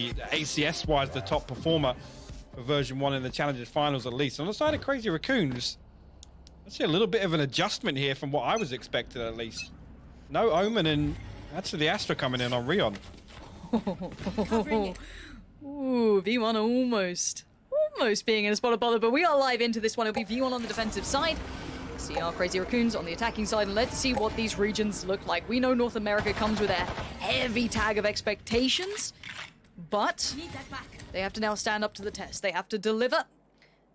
ACS-wise, the top performer for version 1 in the Challengers Finals at least. On the side of Crazy Raccoons, I see a little bit of an adjustment here from what I was expecting at least. No Omen and actually the Astra coming in on Rion. Ooh, V1 almost being in a spot of bother, but we are live into this one. It'll be V1 on the defensive side. See our Crazy Raccoons on the attacking side, and let's see what these regions look like. We know North America comes with a heavy tag of expectations, but they have to now stand up to the test. They have to deliver.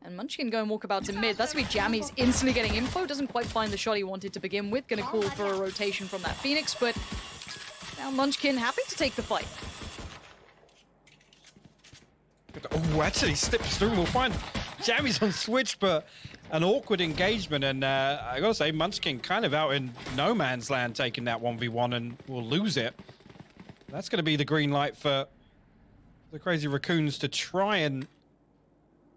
And Munchkin going walkabouts in mid. That's gonna be Jammy's instantly getting info. Doesn't quite find the shot he wanted to begin with. Gonna call for a rotation from that Phoenix, but now Munchkin happy to take the fight. Oh, actually slips through. We'll find Jammy's on switch, but an awkward engagement. And I gotta say, Munchkin kind of out in no man's land taking that 1v1 and will lose it. That's gonna be the green light for the Crazy Raccoons to try and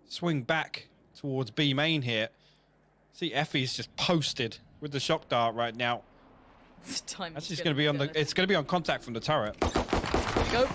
swing back towards B main here. See, Effie's just posted with the shock dart right now. That's just gonna be on the. It's gonna be on contact from the turret. Go.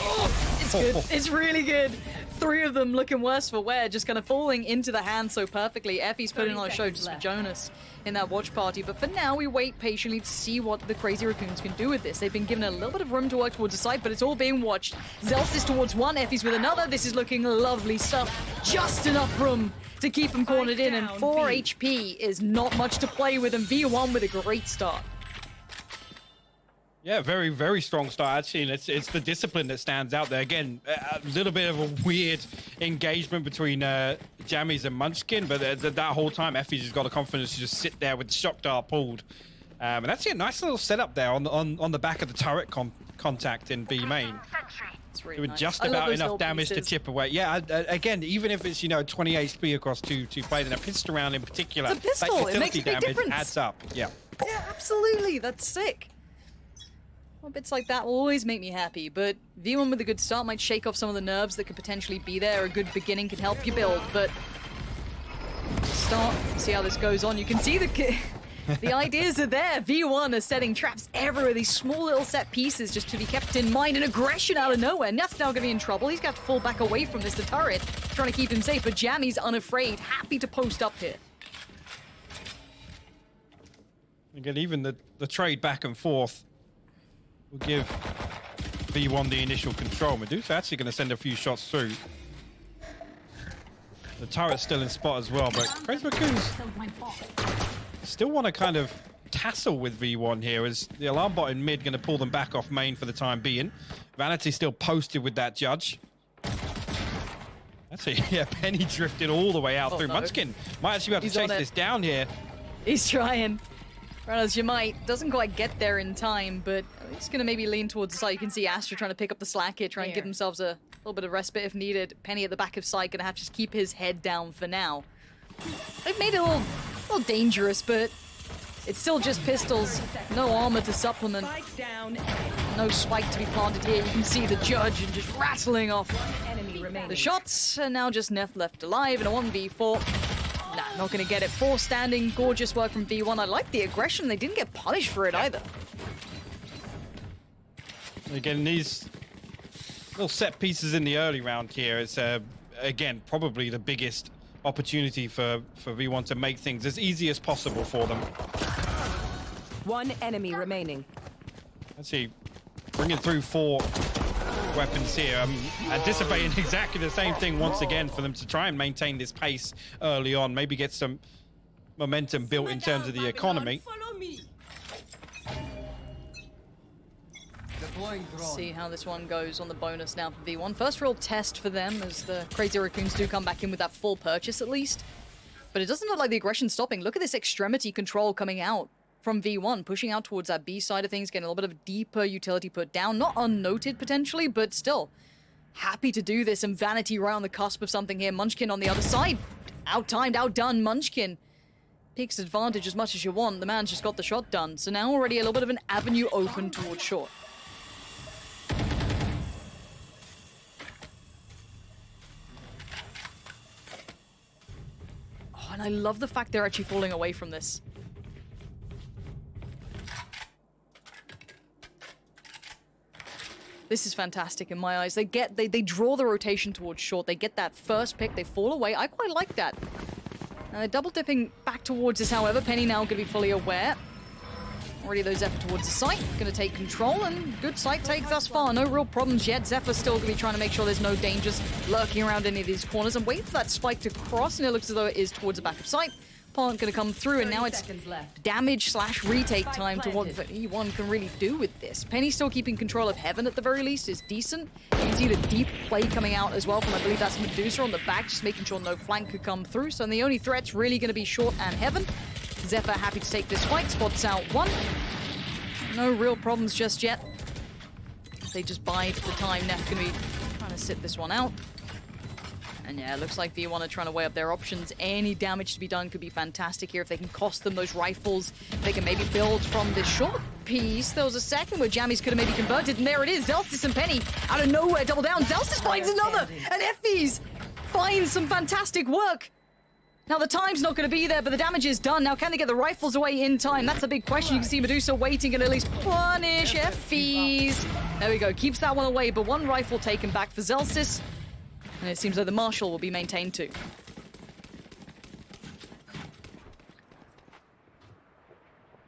Oh, it's good. It's really good. 3 of them looking worse for wear, just kind of falling into the hand so perfectly. Effie's putting on a show just for Jonas in that watch party. But for now, we wait patiently to see what the Crazy Raccoons can do with this. They've been given a little bit of room to work towards the side, but it's all being watched. Zels is towards one, Effie's with another. This is looking lovely stuff. Just enough room to keep them cornered in, and 4 HP is not much to play with, and V1 with a great start. Yeah, very, very strong start, actually, and it's the discipline that stands out there. Again, a little bit of a weird engagement between Jammies and Munchkin, but that whole time, Effie's just got the confidence to just sit there with the shock dart pulled. And that's a nice little setup there on the back of the turret contact in B main. It's really Doing nice. just about enough damage to chip away. Yeah, again, even if it's, 20 HP across two players, and a pistol round in particular, it's a pistol. that It makes a big damage difference. adds up. Yeah. Yeah, absolutely. That's sick. Well, bits like that will always make me happy, but V1 with a good start might shake off some of the nerves that could potentially be there. A good beginning can help you build, but start, see how this goes on. You can see the ideas are there. V1 are setting traps everywhere, these small little set pieces just to be kept in mind, and aggression out of nowhere. Neth's now going to be in trouble. He's got to fall back away from this, the turret, trying to keep him safe, but Jammy's unafraid, happy to post up here. Again, even the trade back and forth will give V1 the initial control. Medusa actually going to send a few shots through. The turret's still in spot as well, but Crazy Raccoons still want to kind of tassel with V1 here, as the alarm bot in mid going to pull them back off main for the time being. Vanity still posted with that judge. That's it. Yeah, Penny drifted all the way out through. No. Munchkin might actually be able to chase this down here. He's trying. Run as you might. Doesn't quite get there in time, but he's going to maybe lean towards the side. You can see Astra trying to pick up the slack here, trying to give themselves a little bit of respite if needed. Penny at the back of side, going to have to just keep his head down for now. They've made it a little dangerous, but it's still just pistols. No armor to supplement. No spike to be planted here. You can see the judge and just rattling off the shots. And now just Neth left alive in a 1v4. Nah, not gonna get it. 4 standing, gorgeous work from V1. I like the aggression. They didn't get punished for it either. Again, these little set pieces in the early round here, it's again probably the biggest opportunity for V1 to make things as easy as possible for them. 1 enemy remaining. Let's see, bringing through 4 weapons here. I'm anticipating exactly the same thing once again for them to try and maintain this pace early on, maybe get some momentum built in terms of the economy. See how this one goes on the bonus now for V1. First real test for them as the Crazy Raccoons do come back in with that full purchase at least. But it doesn't look like the aggression's stopping. Look at this extremity control coming out from V1, pushing out towards that B side of things, getting a little bit of deeper utility put down. Not unnoted potentially, but still happy to do this. And Vanity right on the cusp of something here. Munchkin on the other side. Out-timed, outdone. Munchkin takes advantage as much as you want. The man's just got the shot done. So now already a little bit of an avenue open towards short. Oh, and I love the fact they're actually falling away from this. This is fantastic in my eyes. They draw the rotation towards short. They get that first pick. They fall away. I quite like that. Now they're double dipping back towards us, however. Penny now going to be fully aware. Already those Zephyr towards the site. Going to take control, and good site take thus far. No real problems yet. Zephyr's still going to be trying to make sure there's no dangers lurking around any of these corners and wait for that spike to cross, and it looks as though it is towards the back of site. Opponent going to come through, and now it's damage / retake time to what E1 can really do with this. Penny still keeping control of Heaven at the very least is decent. You can see the deep play coming out as well from, I believe that's Medusa on the back, just making sure no flank could come through. So the only threat's really going to be short and Heaven. Zephyr happy to take this fight, spots out one. No real problems just yet. They just bide the time. Neff going to be trying to sit this one out. And yeah, it looks like V1 are trying to weigh up their options. Any damage to be done could be fantastic here if they can cost them those rifles. They can maybe build from this short piece. There was a second where Jammies could have maybe converted, and there it is. Zelstis and Penny out of nowhere, double down. Zelstis finds another, and Effie's finds some fantastic work. Now the time's not going to be there, but the damage is done. Now can they get the rifles away in time? That's a big question. You can see Medusa waiting and at least punish Effie's. There we go, keeps that one away, but one rifle taken back for Zelstis. And it seems like the Marshal will be maintained too.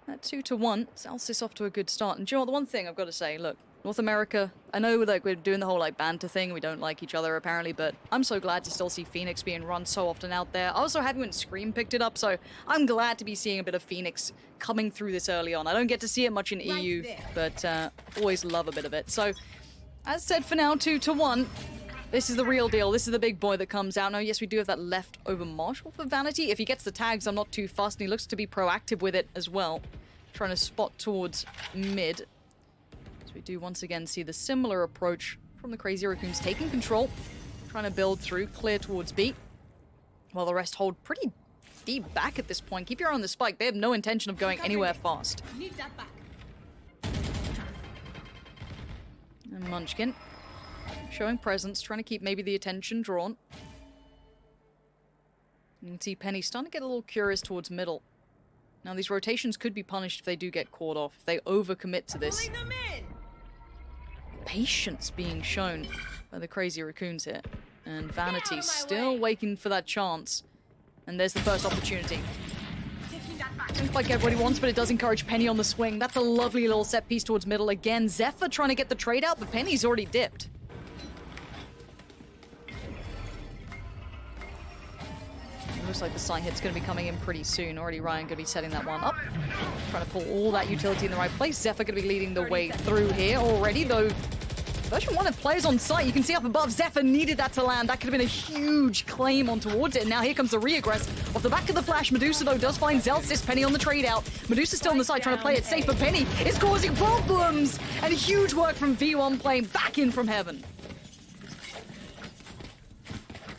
At 2-1, Zelstis off to a good start. And do you know what, the one thing I've got to say, look, North America, I know like we're doing the whole like banter thing, we don't like each other apparently, but I'm so glad to still see Phoenix being run so often out there. I was so happy when Scream picked it up, so I'm glad to be seeing a bit of Phoenix coming through this early on. I don't get to see it much in EU, but always love a bit of it. So, as said, for now, 2-1. This is the real deal. This is the big boy that comes out. Now, yes, we do have that leftover Marshal for Vanity. If he gets the tags, I'm not too fussed, and he looks to be proactive with it as well. Trying to spot towards mid. So we do once again see the similar approach from the Crazy Raccoons taking control. Trying to build through, clear towards B. While the rest hold pretty deep back at this point. Keep your eye on the spike. They have no intention of going anywhere fast. And Munchkin showing presence, trying to keep maybe the attention drawn. You can see Penny starting to get a little curious towards middle. Now these rotations could be punished if they do get caught off, if they overcommit to this. Patience being shown by the Crazy Raccoons here. And Vanity still waiting for that chance. And there's the first opportunity. Doesn't quite get what he wants, but it does encourage Penny on the swing. That's a lovely little set piece towards middle. Again, Zephyr trying to get the trade out, but Penny's already dipped. Looks like the side hit's going to be coming in pretty soon. Already Ryan going to be setting that one up. Trying to pull all that utility in the right place. Zephyr going to be leading the way through here already, though. Version 1 have players on site. You can see up above, Zephyr needed that to land. That could have been a huge claim on towards it. And now here comes the reaggress. Off the back of the flash, Medusa, though, does find Zelstis. Penny on the trade out. Medusa still on the side trying to play it safe, but Penny is causing problems. And huge work from V1 playing back in from Heaven.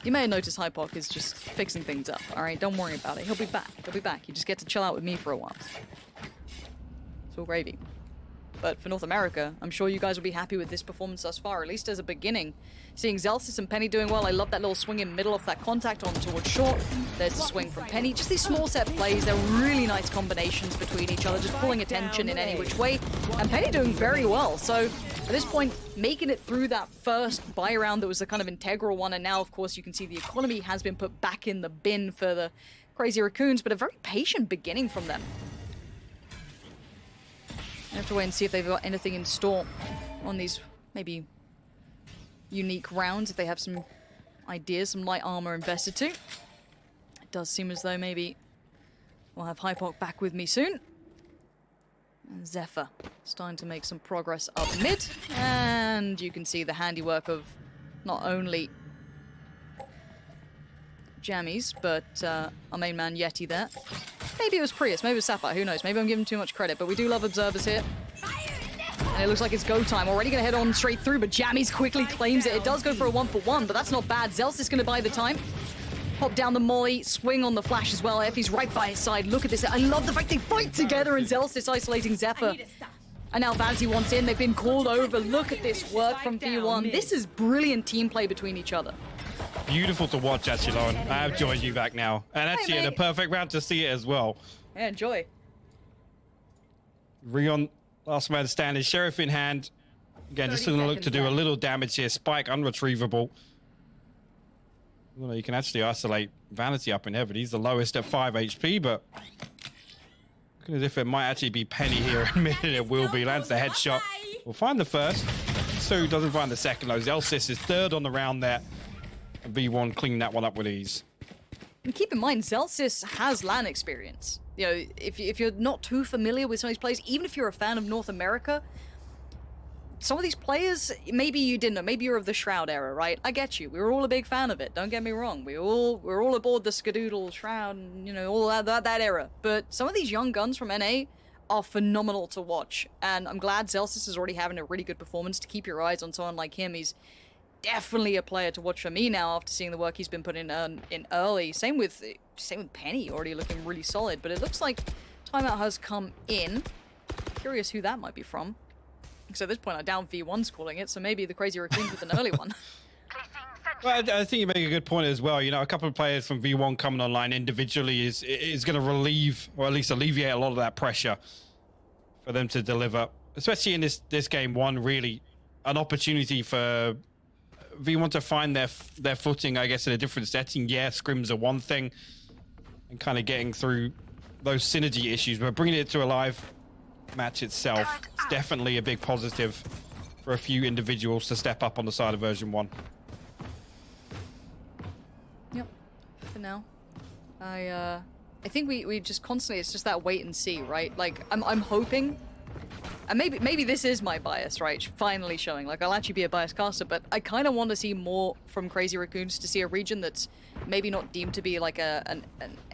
You may have noticed Hypoc is just fixing things up, alright? Don't worry about it. He'll be back. He'll be back. You just get to chill out with me for a while. It's all gravy. But for North America, I'm sure you guys will be happy with this performance thus far, at least as a beginning. Seeing Zelstis and Penny doing well. I love that little swing in middle off that contact on towards short. There's the swing from Penny. Just these small set plays. They're really nice combinations between each other, just pulling attention in any which way. And Penny doing very well. So at this point, making it through that first buy round that was a kind of integral one. And now, of course, you can see the economy has been put back in the bin for the Crazy Raccoons, but a very patient beginning from them. I have to wait and see if they've got anything in store on these maybe unique rounds, if they have some ideas, some light armor invested too. It does seem as though maybe we'll have Hypoc back with me soon. And Zephyr starting to make some progress up mid. And you can see the handiwork of not only Jammies, but our main man Yeti there. Maybe it was Prius, maybe it was Sapphire, who knows? Maybe I'm giving too much credit, but we do love observers here. And it looks like it's go time. Already going to head on straight through, but Jammies quickly claims it. It does go for a 1-for-1, but that's not bad. Zels is going to buy the time. Pop down the molly, swing on the flash as well. Effie's right by his side. Look at this. I love the fact they fight together, and Zels is isolating Zephyr. And now Vanity wants in. They've been called over. Look at this work from V1. This is brilliant team play between each other. Beautiful to watch, actually, Lauren. I have joined you back now. And actually, in a perfect round to see it as well. Yeah, enjoy. Rion, last man standing, Sheriff in hand. Again, just going to look to do a little damage here. Spike unretrievable. Well, you can actually isolate Vanity up in here, but he's the lowest at 5 HP, but looking as if it might actually be Penny here in a minute. It will be. Lands the headshot. We'll find the first. Sue doesn't find the second, though. Zelsis is third on the round there. And V1 cleaning that one up with ease. And keep in mind, Zelsis has LAN experience. You know, if you're not too familiar with some of these players, even if you're a fan of North America, some of these players, maybe you didn't know, maybe you're of the Shroud era, right? I get you. We were all a big fan of it. Don't get me wrong. we're all aboard the Skadoodle Shroud, and, you know, all that era. But some of these young guns from NA are phenomenal to watch, and I'm glad Zelsis is already having a really good performance. To keep your eyes on someone like him, he's definitely a player to watch for me now after seeing the work he's been putting in early. Same with Penny, already looking really solid. But it looks like timeout has come in. Curious who that might be from. So at this point, I doubt V1's calling it, so maybe the Crazy Raccoons with an early one. Well, I think you make a good point as well. You know, a couple of players from V1 coming online individually is going to relieve, or at least alleviate a lot of that pressure for them to deliver. Especially in this game one, really an opportunity for V1 to find their footing, I guess, in a different setting. Yeah, scrims are one thing, and kind of getting through those synergy issues, but bringing it to a live match itself is definitely a big positive for a few individuals to step up on the side of version 1. Yep, for now. I think we just constantly, it's just that wait and see, right? Like, I'm hoping, and maybe this is my bias, right? Finally showing, like, I'll actually be a biased caster, but I kind of want to see more from Crazy Raccoons, to see a region that's maybe not deemed to be like an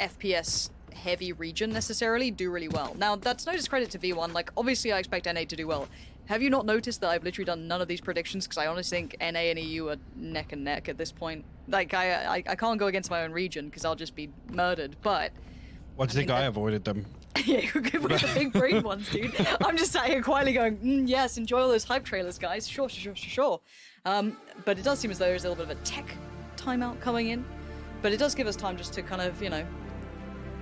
FPS heavy region necessarily do really well. Now, that's no discredit to V1. Like, obviously I expect NA to do well. Have you not noticed that I've literally done none of these predictions? Because I honestly think NA and EU are neck and neck at this point. Like, I can't go against my own region because I'll just be murdered, but... What do you think I avoided them? Yeah, you're good with the big brain ones, dude. I'm just sat here quietly going, yes, enjoy all those hype trailers, guys. Sure. But it does seem as though there's a little bit of a tech timeout coming in. But it does give us time just to kind of, you know,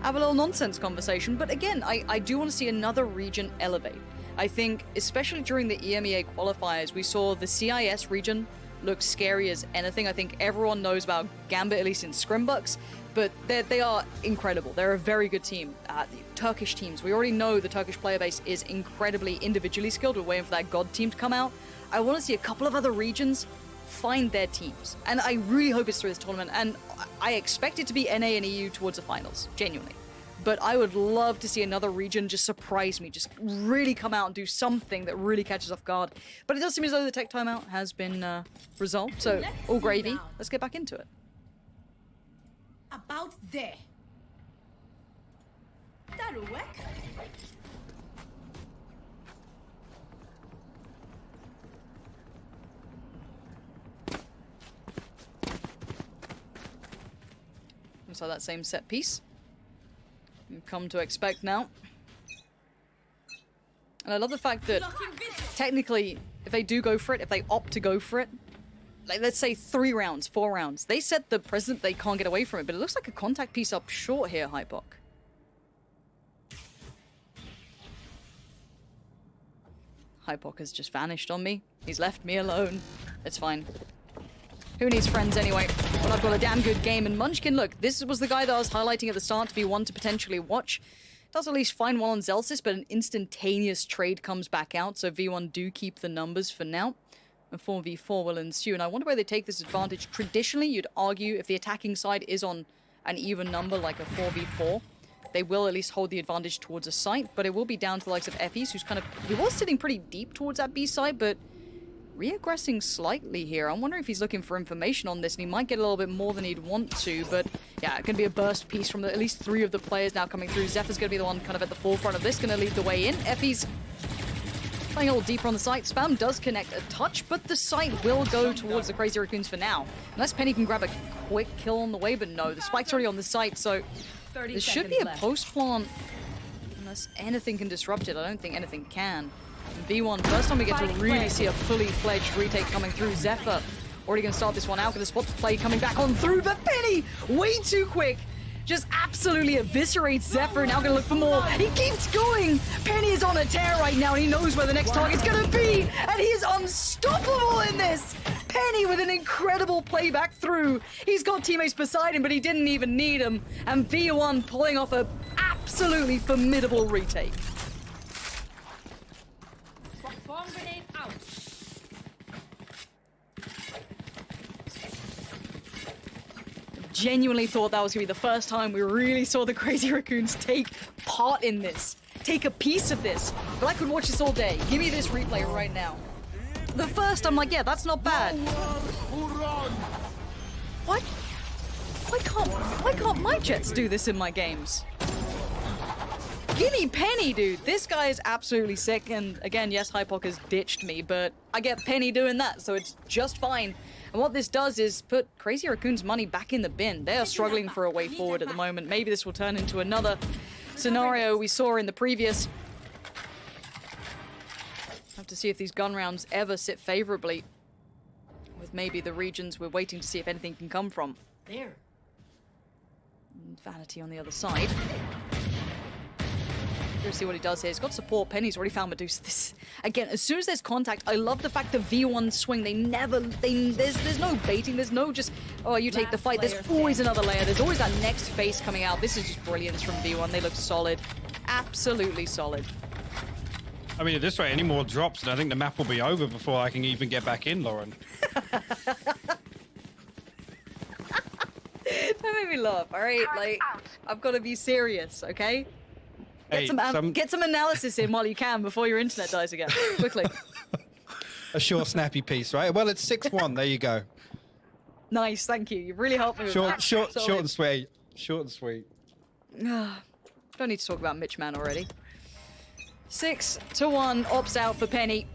have a little nonsense conversation. But again, I do want to see another region elevate. I think, especially during the EMEA qualifiers, we saw the CIS region look scary as anything. I think everyone knows about Gambit, at least in Scrimbucks, but they are incredible. They're a very good team. The Turkish teams, we already know the Turkish player base is incredibly individually skilled. We're waiting for that God team to come out. I want to see a couple of other regions find their teams, and I really hope it's through this tournament, and I expect it to be NA and EU towards the finals, genuinely. But I would love to see another region just surprise me, just really come out and do something that really catches off guard. But it does seem as though the tech timeout has been resolved, so all gravy. Let's get back into it. About there. That'll work. So that same set piece you've come to expect now. And I love the fact that technically, if they do go for it, if they opt to go for it, like let's say 3 rounds, 4 rounds, they set the precedent they can't get away from it, but it looks like a contact piece up short here, Hypok. Hypok has just vanished on me. He's left me alone. It's fine. Who needs friends anyway? Well, I've got a damn good game. And Munchkin, look, this was the guy that I was highlighting at the start to be one to potentially watch. Does at least fine well on Zelsis, but an instantaneous trade comes back out, so V1 do keep the numbers for now. A 4v4 will ensue, and I wonder where they take this advantage. Traditionally, you'd argue if the attacking side is on an even number, like a 4v4, they will at least hold the advantage towards a site, but it will be down to the likes of Effie's, who's kind of... He was sitting pretty deep towards that B side, but reaggressing slightly here. I'm wondering if he's looking for information on this, and he might get a little bit more than he'd want to, but yeah, it can be a burst piece from at least 3 of the players now coming through. Zephyr's going to be the one kind of at the forefront of this, going to lead the way in. Effie's playing a little deeper on the site. Spam does connect a touch, but the site will go towards the Crazy Raccoons for now. Unless Penny can grab a quick kill on the way, but no, the spike's already on the site, so this should be a post-plant. Unless anything can disrupt it, I don't think anything can. And V1, first time we get to really see a fully fledged retake coming through. Zephyr already going to start this one out with a spot to play coming back on through, but Penny, way too quick. just absolutely eviscerates Zephyr. Now gonna look for more. He keeps going. Penny is on a tear right now, and he knows where the next target's gonna be, and he is unstoppable in this. Penny with an incredible play back through. He's got teammates beside him, but he didn't even need them. And V1 pulling off a absolutely formidable retake. Bomb grenade out. Genuinely thought that was gonna be the first time we really saw the Crazy Raccoons take part in this, take a piece of this. But I could watch this all day. Give me this replay right now. The first, I'm like, yeah, that's not bad. What? Why can't my Jets do this in my games? Gimme Penny, dude. This guy is absolutely sick. And again, yes, Hypoc has ditched me, but I get Penny doing that, so it's just fine. And what this does is put Crazy Raccoon's money back in the bin. They are struggling for a way forward at the moment. Maybe this will turn into another scenario we saw in the previous. Have to see if these gun rounds ever sit favorably with maybe the regions we're waiting to see if anything can come from. There. And Vanity on the other side. Let's see what he does here. He's got support. Penny's already found Medusa. This again, as soon as there's contact, I love the fact that V1 swing. There's no baiting. There's no just, oh, you take the fight. There's always another layer. There's always that next face coming out. This is just brilliance from V1. They look solid. Absolutely solid. I mean, at this rate, any more drops, and I think the map will be over before I can even get back in, Lauren. That made me laugh, all right? Like, I've got to be serious, okay? Hey, Get some analysis in while you can before your internet dies again. Quickly. A short, snappy piece, right? Well, it's 6-1. There you go. Nice, thank you. You really helped me with that. Short and sweet. Short and sweet. Don't need to talk about Mitch Man already. 6-1, opts out for Penny.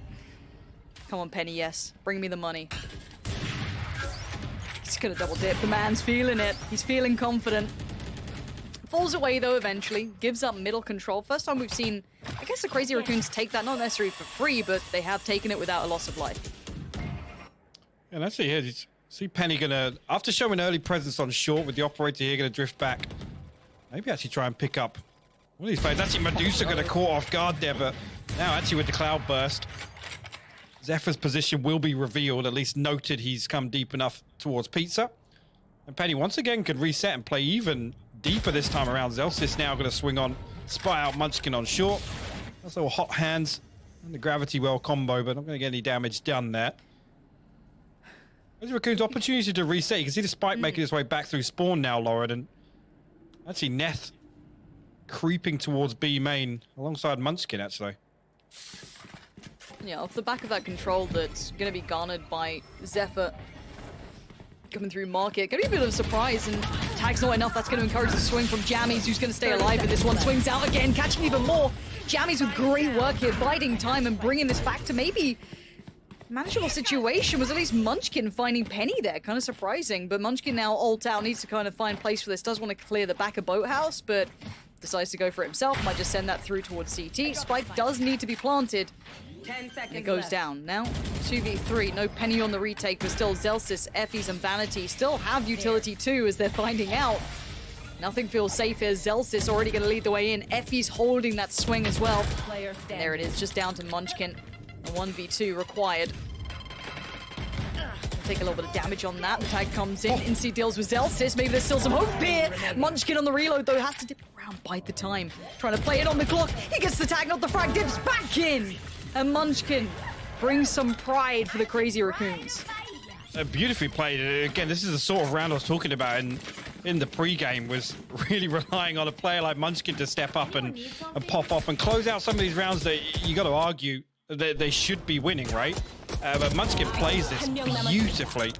Come on, Penny, yes. Bring me the money. He's gonna double dip. The man's feeling it. He's feeling confident. Falls away, though, eventually. Gives up middle control. First time we've seen, I guess, the Crazy Raccoons take that, not necessarily for free, but they have taken it without a loss of life. And I see here, see Penny gonna, after showing early presence on short with the operator here, gonna drift back. Maybe actually try and pick up one of these players. Actually, Medusa got caught off guard there, but now actually with the cloud burst, Zephyr's position will be revealed, at least noted he's come deep enough towards Pizza. And Penny once again can reset and play even deeper this time around. Zelsys now going to swing on, spy out Munchkin on short. Also hot hands and the gravity well combo, but not going to get any damage done there. There's Raccoon's opportunity to reset. You can see the spike making its way back through spawn now, Lauren, and actually Neth creeping towards B main alongside Munchkin, actually. Yeah, off the back of that control that's going to be garnered by Zephyr coming through market. Going to be a bit of a surprise, and tag's not enough. That's going to encourage the swing from Jammies, who's going to stay alive, but this one swings out again, catching even more. Jammies with great work here, biding time and bringing this back to maybe manageable situation. Was at least Munchkin finding Penny there. Kind of surprising, but Munchkin now ult out, needs to kind of find place for this. Does want to clear the back of Boathouse, but decides to go for it himself. Might just send that through towards CT. Spike does need to be planted. 10 seconds It goes left. down. Now, 2v3. No Penny on the retake, but still Zelsys, Effie's, and Vanity still have utility too, as they're finding out. Nothing feels safe here. Zelsys already going to lead the way in. Effie's holding that swing as well. Player And there it is, just down to Munchkin. A 1v2 required. Take a little bit of damage on that. The tag comes in. Incy deals with Zelsys. Maybe there's still some hope here. Munchkin on the reload, though, has to dip around, bite the time. Trying to play it on the clock. He gets the tag, not the frag. Dips back in. And Munchkin brings some pride for the Crazy Raccoons. Beautifully played. Again, this is the sort of round I was talking about in the pre-game, was really relying on a player like Munchkin to step up and pop off and close out some of these rounds that you got to argue that they should be winning, right? But Munchkin plays this beautifully.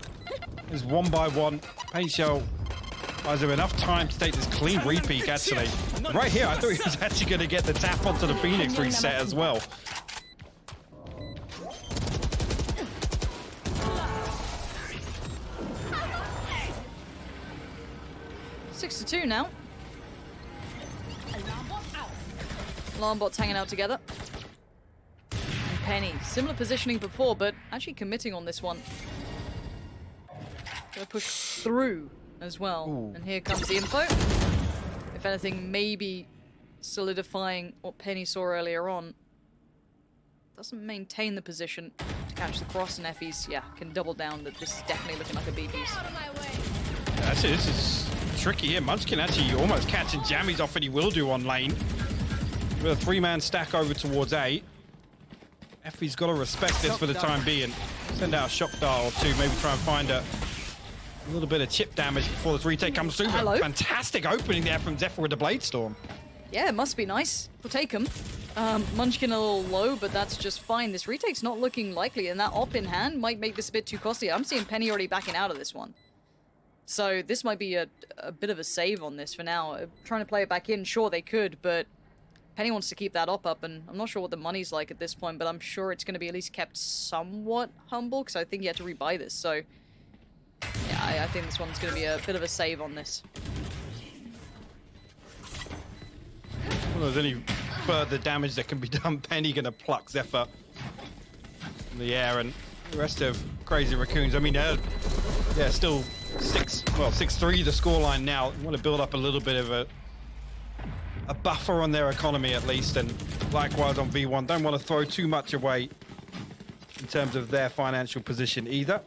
It's one by one. Paint Shell buys him enough time to take this clean repeat, actually. Right here, I thought he was actually going to get the tap onto the Phoenix reset as well. Six to 2 now. Alarm bots hanging out together. And Penny, similar positioning before, but actually committing on this one. Gonna push through as well. Ooh. And here comes the info. If anything, maybe solidifying what Penny saw earlier on. Doesn't maintain the position to catch the cross, and Effie's, yeah, can double down that this is definitely looking like a B piece. Out of my way. Actually, this is tricky here. Munchkin actually almost catching jammies off, and he will do on lane. With a 3-man stack over towards A. Effie's got to respect this for the time being. Send out a shock dart or two, maybe try and find a little bit of chip damage before the retake comes through. Hello. Fantastic opening there from Zephyr with the Blade Storm. Yeah, it must be nice. We'll take him. Munchkin a little low, but that's just fine. This retake's not looking likely, and that op in hand might make this a bit too costly. I'm seeing Penny already backing out of this one. So this might be a bit of a save on this for now. Trying to play it back in, sure they could, but Penny wants to keep that op up, and I'm not sure what the money's like at this point, but I'm sure it's going to be at least kept somewhat humble, because I think you had to rebuy this, so yeah, I think this one's going to be a bit of a save on this. Well, there's any further damage that can be done. Penny going to pluck Zephyr in the air, and the rest of Crazy Raccoons, I mean, yeah, still 6-3 the scoreline now. Want to build up a little bit of a buffer on their economy at least, and likewise on V1. Don't want to throw too much away in terms of their financial position either.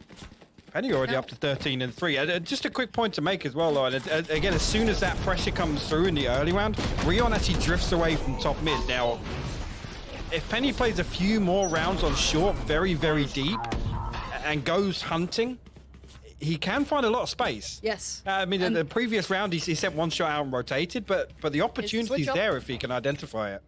Penny already up to 13-3. Just a quick point to make as well, though. And again, as soon as that pressure comes through in the early round, RIOT actually drifts away from top mid. Now, if Penny plays a few more rounds on short, very, very deep, and goes hunting, he can find a lot of space. Yes. I mean, in the previous round, he sent one shot out and rotated, but the opportunity's there if he can identify it.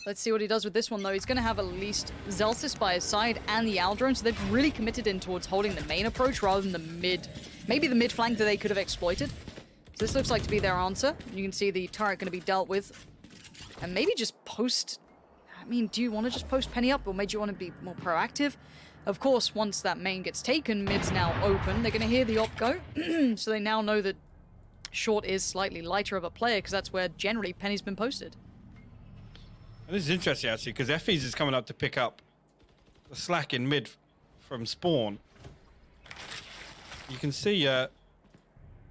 Let's see what he does with this one, though. He's going to have at least Zelsis by his side and the Aldrone, so they've really committed in towards holding the main approach rather than the mid, maybe the mid flank that they could have exploited. So this looks like to be their answer. You can see the turret going to be dealt with. And maybe just post... I mean, do you want to just post Penny up, or maybe you want to be more proactive? Of course, once that main gets taken, mid's now open. They're going to hear the op go, so they now know that short is slightly lighter of a player, because that's where generally Penny's been posted. And this is interesting, actually, because Effie's is coming up to pick up the slack in mid from spawn. You can see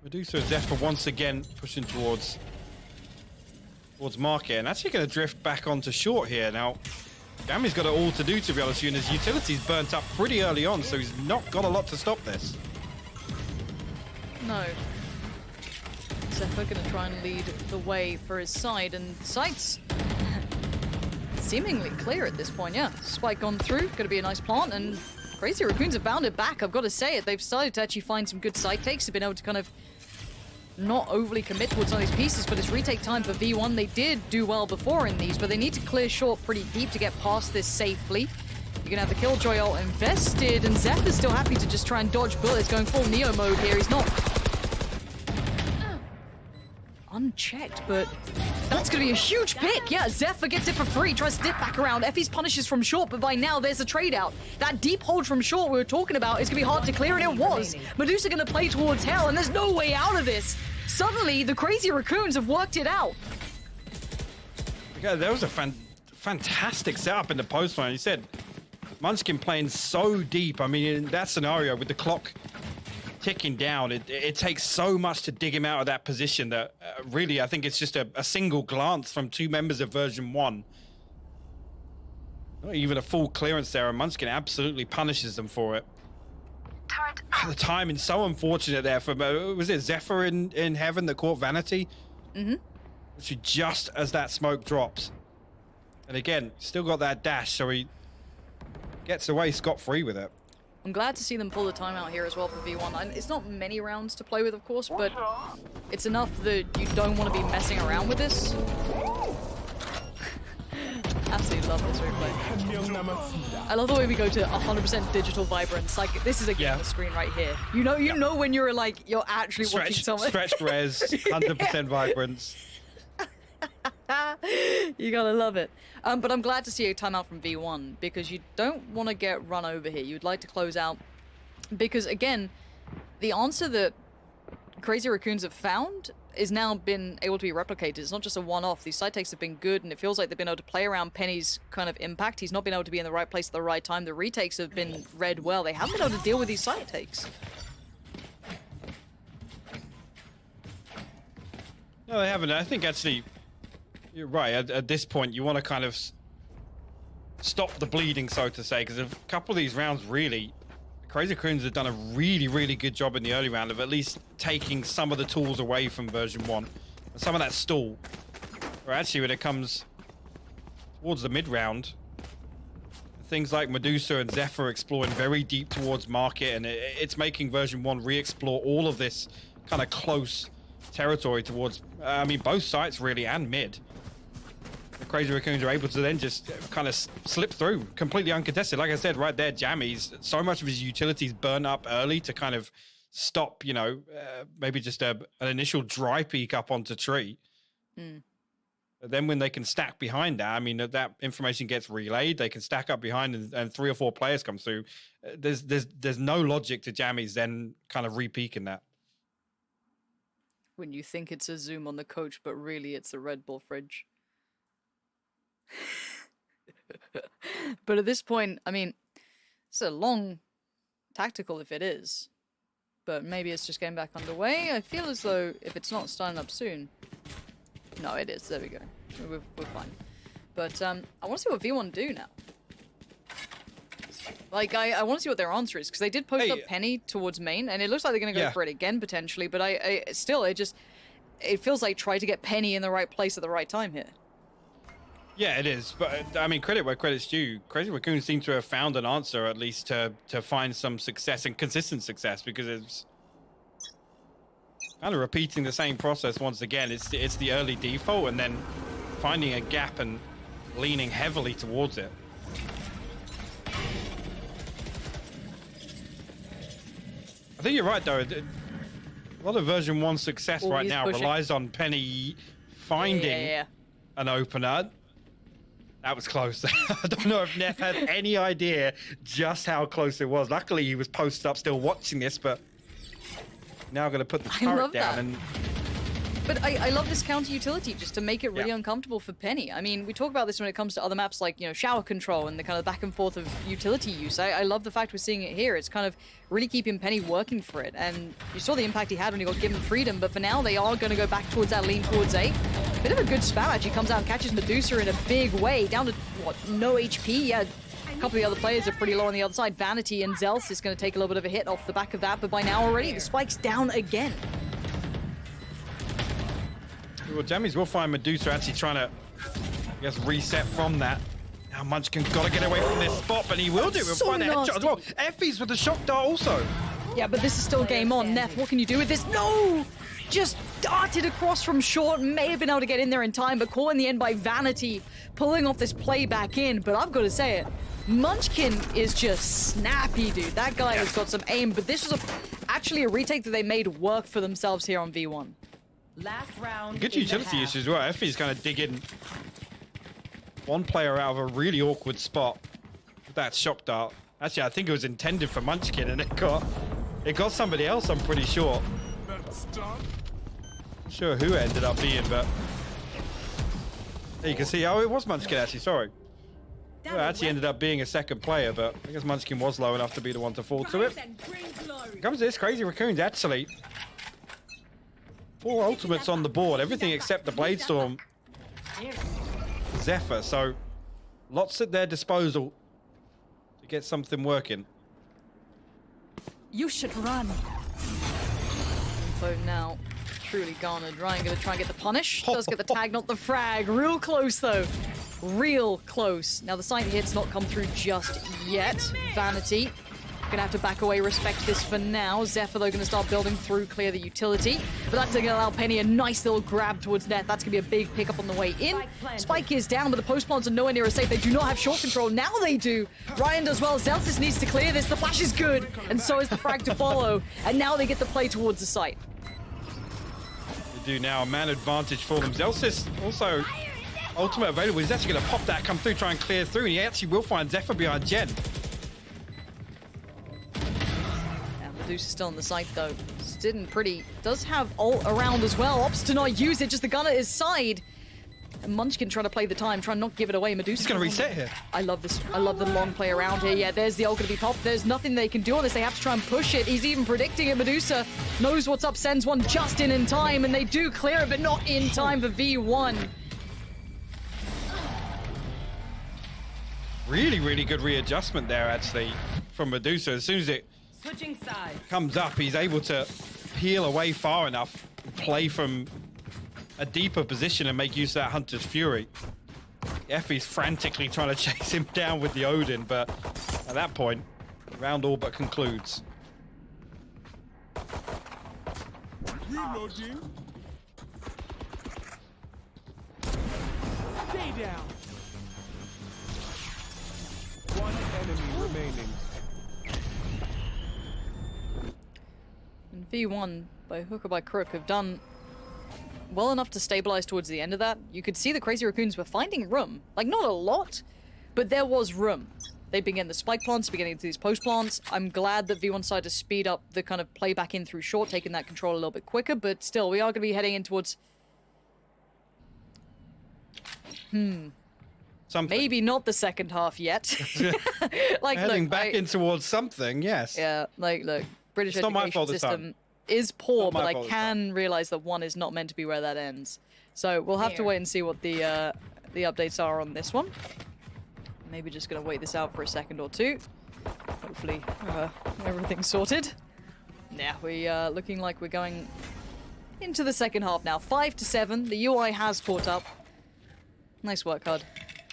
Medusa and Zephyr once again pushing towards market, and actually going to drift back onto short here. Now, Gammy's got it all to do, to be honest with you, and his utility's burnt up pretty early on, so he's not got a lot to stop this. No. Zephyr going to try and lead the way for his side, and Sight's seemingly clear at this point, yeah. Spike gone through, going to be a nice plant, and Crazy Raccoons have bounded back, I've got to say it. They've started to actually find some good side takes, they've been able to kind of not overly commit towards some of these pieces, but it's retake time for V1. They did do well before in these, but they need to clear short pretty deep to get past this safely. You're gonna have the Killjoy ult invested, and Zephyr's still happy to just try and dodge bullets, going full Neo mode here. He's not unchecked, but that's gonna be a huge pick. Yeah, Zephyr gets it for free, tries to dip back around. Effie's punishes from short, but by now there's a trade out. That deep hold from short we were talking about is gonna be hard to clear, and it was. Medusa gonna play towards hell, and there's no way out of this. Suddenly, the Crazy Raccoons have worked it out. Yeah, that was a fantastic setup in the post line. You said Munchkin playing so deep. I mean, in that scenario with the clock ticking down, it takes so much to dig him out of that position that really I think it's just a single glance from two members of version 1. Not even a full clearance there, and Munchkin absolutely punishes them for it. The timing so unfortunate there for, was it Zephyr in heaven that caught Vanity? Mm-hmm. Just as that smoke drops. And again, still got that dash, so he gets away scot-free with it. I'm glad to see them pull the timeout here as well for V1. And it's not many rounds to play with, of course, but it's enough that you don't want to be messing around with this. Absolutely love this replay. I love the way we go to 100% digital vibrance. Like, this is a game screen right here. You know when you're like, you're actually watching someone. Stretched res, 100% vibrance. You gotta love it. But I'm glad to see a timeout from V1, because you don't want to get run over here. You'd like to close out, because again, the answer that Crazy Raccoons have found is now been able to be replicated. It's not just a one-off. These side takes have been good, and it feels like they've been able to play around Penny's kind of impact. He's not been able to be in the right place at the right time. The retakes have been read well. They haven't been able to deal with these side takes. No, they haven't. I think actually, you're right. At this point, you want to kind of stop the bleeding, so to say, because a couple of these rounds really, Crazy Raccoons have done a really good job in the early round of at least taking some of the tools away from version 1. Some of that stall. Or actually, when it comes towards the mid round, things like Medusa and Zephyr exploring very deep towards market, and it's making version 1 re-explore all of this kind of close territory towards, I mean, both sites really, and mid. The Crazy Raccoons are able to then just kind of slip through, completely uncontested. Like I said, right there, Jammy's, so much of his utilities burn up early to kind of stop, you know, maybe just an initial dry peek up onto tree. But then when they can stack behind that, I mean, that information gets relayed, they can stack up behind and 3 or 4 players come through. There's no logic to Jammy's then kind of re-peeking that. When you think it's a zoom on the coach, but really it's a Red Bull fridge. But at this point, I mean, it's a long tactical if it is. But maybe it's just getting back underway. I feel as though if it's not starting up soon... No, it is. There we go. We're fine. But I want to see what V1 do now. Like, I want to see what their answer is, because they did post up Penny towards main, and it looks like they're going to go for it again, potentially, but I still, it feels like try to get Penny in the right place at the right time here. Yeah, it is. But, I mean, credit where credit's due. Crazy Raccoon seem to have found an answer, at least, to find some success and consistent success, because it's kind of repeating the same process once again. It's the early default, and then finding a gap and leaning heavily towards it. I think you're right, though. A lot of version 1 success right now relies on Penny finding an opener. That was close. I don't know if Neff had any idea just how close it was. Luckily, he was posted up still watching this, but now I'm going to put the turret down. And but I love this counter utility just to make it really uncomfortable for Penny. I mean, we talk about this when it comes to other maps like, you know, shower control and the kind of back and forth of utility use. I love the fact we're seeing it here. It's kind of really keeping Penny working for it. And you saw the impact he had when he got given freedom, but for now they are going to go back towards that lean towards A. Bit of a good spam actually comes out and catches Medusa in a big way, down to, what, no HP? Yeah, a couple of the other players are pretty low on the other side. Vanity and Zels is going to take a little bit of a hit off the back of that, but by now already the spike's down again. Well, Jammies will find Medusa actually trying to, I guess, reset from that. Now Munchkin's got to get away from this spot, but he will do it. We'll find the headshot as well. Effie's with the shock dart also. Yeah, but this is still game on. Neff, what can you do with this? No! Just darted across from short, may have been able to get in there in time, but caught in the end by Vanity, pulling off this play back in. But I've got to say it, Munchkin is just snappy, dude. That guy has got some aim, but this was actually a retake that they made work for themselves here on V1. Last round. Good utility use as well. Effie's kind of digging one player out of a really awkward spot with that shock dart. Actually, I think it was intended for Munchkin, and it got somebody else, I'm pretty sure. Not sure who it ended up being, but there you can see. Oh, it was Munchkin, actually. Sorry. Well, it actually ended up being a second player, but I guess Munchkin was low enough to be the one to fall to it. Here comes this Crazy Raccoons, actually. 4 ultimates on the board, everything except the Blade Storm. Zephyr, so lots at their disposal to get something working. You should run. So now, truly garnered. Ryan gonna try and get the punish. Does get the tag, not the frag. Real close though. Real close. Now the sight hit's not come through just yet. Vanity gonna have to back away, respect this for now. Zephyr though gonna start building through, clear the utility. But that's gonna allow Penny a nice little grab towards net. That's gonna be a big pickup on the way in. Spike is down, but the post plants are nowhere near as safe. They do not have short control. Now they do. Ryan does well. Zelsis needs to clear this. The flash is good, and so is the frag to follow. And now they get the play towards the site. They do now, a man advantage for them. Zelsis also ultimate available. He's actually gonna pop that, come through, try and clear through, and he actually will find Zephyr behind Jen. Medusa still on the site though. Sitting pretty. Does have ult around as well. Opts to not use it, just the gun at his side. And Munchkin trying to play the time, trying not to give it away. Medusa. He's going to reset here. I love this. I love the long play around here. Yeah, there's the ult going to be popped. There's nothing they can do on this. They have to try and push it. He's even predicting it. Medusa knows what's up, sends one just in time, and they do clear it, but not in time for V1. Really, really good readjustment there, actually, from Medusa. As soon as it Switching sides. comes up, he's able to peel away far enough, play from a deeper position and make use of that Hunter's Fury. Effie's frantically trying to chase him down with the Odin, but at that point, the round all but concludes. Reloading. Stay down. One enemy remaining. And V1, by hook or by crook, have done well enough to stabilize towards the end of that. You could see the Crazy Raccoons were finding room. Like, not a lot, but there was room. They've been getting the spike plants, been getting into these post plants. I'm glad that V1 decided to speed up the kind of play back in through short, taking that control a little bit quicker, but still, we are going to be heading in towards... Something. Maybe not the second half yet. Like, Heading look, back in towards something, yes. Yeah, like, look, British It's not my education fault this system time. is poor, Not my but I fault this can realize that one is not meant to be where that ends. So we'll have to Fair. wait and see what the updates are on this one. Maybe just gonna wait this out for a second or two. Hopefully everything's sorted. Yeah, we looking like we're going into the second half now. 5-7. The UI has caught up. Nice work, Hud.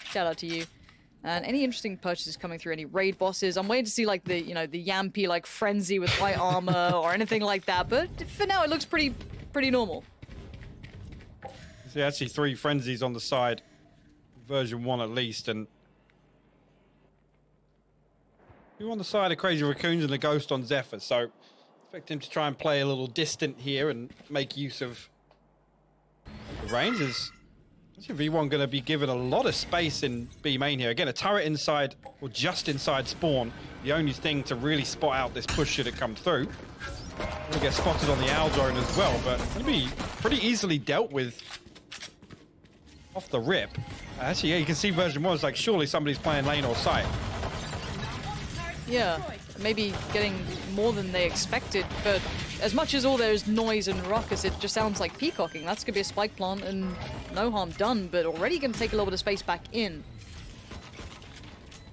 Shout out to you. And any interesting purchases coming through, any raid bosses? I'm waiting to see like the, you know, the Yampy like frenzy with white armor or anything like that. But for now, it looks pretty normal. See, actually 3 frenzies on the side, version 1 at least, and you're on the side of Crazy Raccoons and the Ghost on Zephyr, so expect him to try and play a little distant here and make use of the range. Is V1 going to be given a lot of space in B main here? Again, a turret inside, or just inside spawn, the only thing to really spot out this push should it come through. Will get spotted on the owl drone as well, but it'll be pretty easily dealt with off the rip. Actually, yeah, you can see version 1 is like, surely somebody's playing lane or site. Yeah, maybe getting more than they expected, but as much as all there's noise and ruckus, it just sounds like peacocking. That's going to be a spike plant and no harm done, but already going to take a little bit of space back in.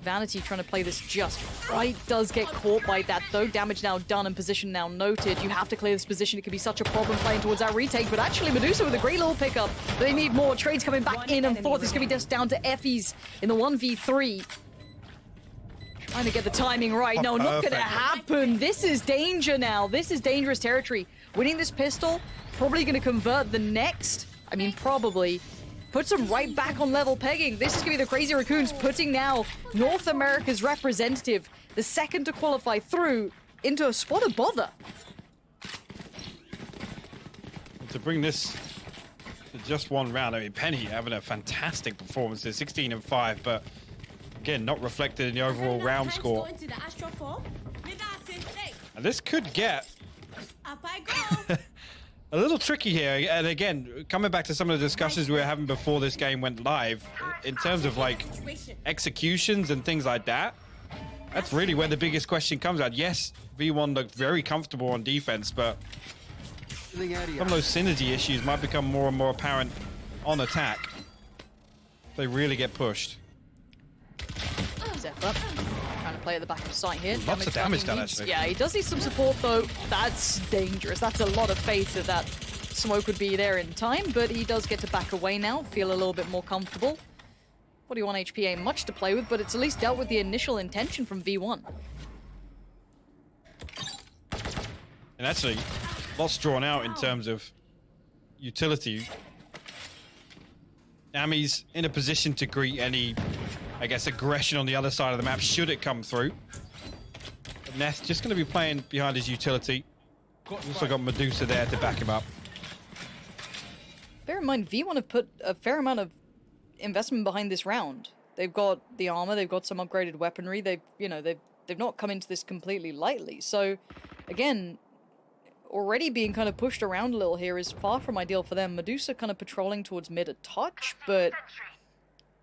Vanity trying to play this just right, does get caught by that though. Damage now done and position now noted. You have to clear this position. It could be such a problem playing towards that retake, but actually Medusa with a great little pickup. They need more. Trades coming back in and forth. It's going to be just down to Effie's in the 1v3. Trying to get the timing right. No, not going to happen. This is danger now. This is dangerous territory. Winning this pistol, probably going to convert the next. I mean, probably. Puts them right back on level pegging. This is going to be the Crazy Raccoons putting now North America's representative, the second to qualify through, into a spot of bother. To bring this to just one round, I mean, Penny having a fantastic performance there, 16 and 5, but again, not reflected in the overall round score. And this could get a little tricky here. And again, coming back to some of the discussions we were having before this game went live, in terms of like executions and things like that, that's really where the biggest question comes out. Yes, V1 looked very comfortable on defense, but some of those synergy issues might become more and more apparent on attack if they really get pushed. Zephyr trying to play at the back of sight here. Lots of damage done, actually. Yeah, he does need some support though. That's dangerous. That's a lot of faith that smoke would be there in time, but he does get to back away now, feel a little bit more comfortable. 41 HP ain't much to play with, but it's at least dealt with the initial intention from V1. And actually, lots drawn out in terms of utility. Nami's in a position to greet any, I guess, aggression on the other side of the map, should it come through. But Neth just going to be playing behind his utility. Also got Medusa there to back him up. Bear in mind, V1 have put a fair amount of investment behind this round. They've got the armor, they've got some upgraded weaponry. They've not come into this completely lightly. So, again, already being kind of pushed around a little here is far from ideal for them. Medusa kind of patrolling towards mid a touch, but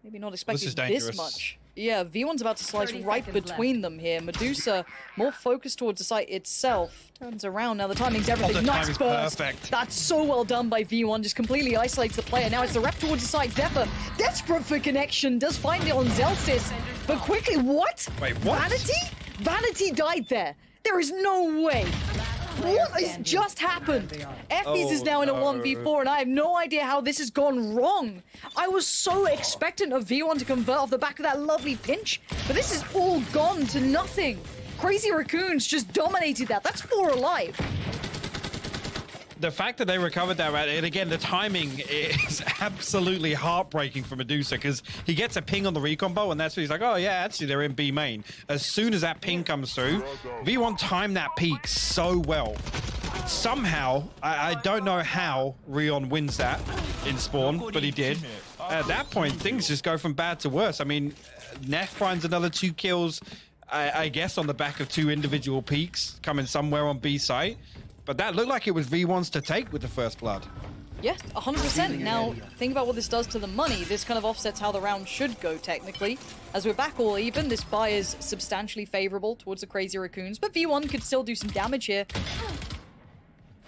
maybe not expecting is dangerous. this much. Yeah, V1's about to slice 30 right seconds between them here. Medusa more focused towards the site itself. Turns around. Now the timing's everything. the Nice timing's burst. perfect. That's so well done by V1. Just completely isolates the player. Now it's the rep towards the side. Zephyr, desperate for connection, does find it on Zelsis. But quickly, what? Wait, what? Vanity? Vanity died there. There is no way. What has just happened? FBs is now in a 1v4, and I have no idea how this has gone wrong. I was so expectant of V1 to convert off the back of that lovely pinch, but this is all gone to nothing. Crazy Raccoons just dominated that. That's 4 alive. The fact that they recovered that, and again, the timing is absolutely heartbreaking for Medusa because he gets a ping on the recon bolt, and that's when he's like, oh yeah, actually they're in B main. As soon as that ping comes through, V1 timed that peak so well. Somehow, I don't know how Rion wins that in spawn, but he did. At that point, things just go from bad to worse. I mean, Neff finds another 2 kills, I guess on the back of 2 individual peaks coming somewhere on B site. But that looked like it was V1's to take with the first blood. Yeah, 100%. Now, think about what this does to the money. This kind of offsets how the round should go, technically. As we're back all even, this buy is substantially favorable towards the Crazy Raccoons, but V1 could still do some damage here.